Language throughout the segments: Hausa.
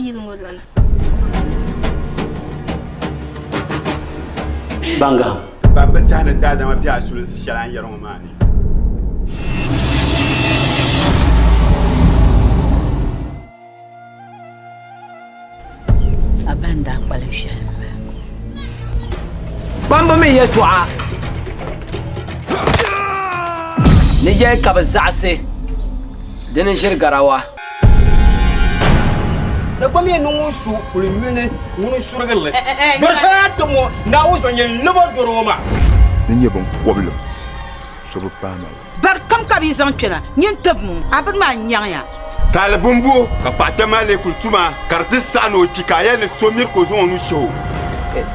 yilngolana banga bamba tahna dada ma biya sulun si shalan yaron mani abanda collection bamba me ya tu'a ne je ka ba za'se dinin shirgarawa da ba me nun su kulmine mun surgalle do shatu mo na wuzo nyen lobo doroma ni ban koblo so ba pama bar kam ka bi zan kena nyin tab mu abin ma nyanya talbumbu ka patama le kultuma karti sano tikaya ne somir ko zo onu show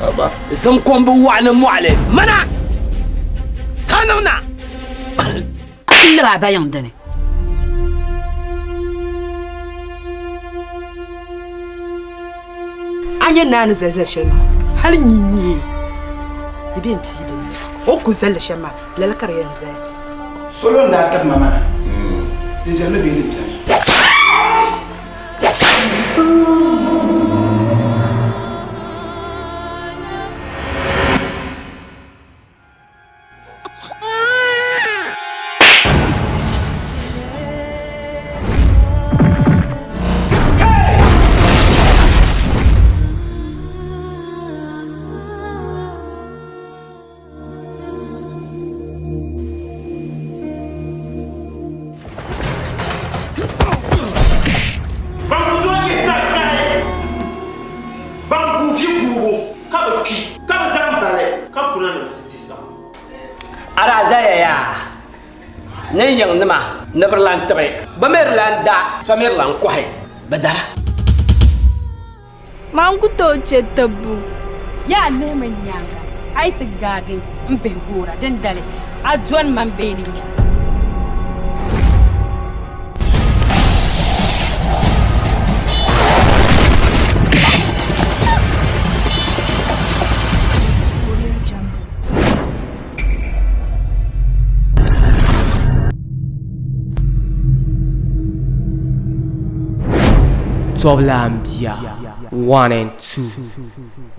aba zan kombu wa'ana mu'ale mana sanana illa ba yan dane anya nani zeze shema hal nyinyi dibe mpsido o kuzelle shema lala kar yanzu solo nda tab mama deja le bi ni ara zaya ya ne yang nima neberlan tabe bamerlan da somerlan kwahe badara mangu to ce tabbu ya neman nyanga ai tigage mbe gora dandale a jon man beni nya Zoblambia 1 and 2.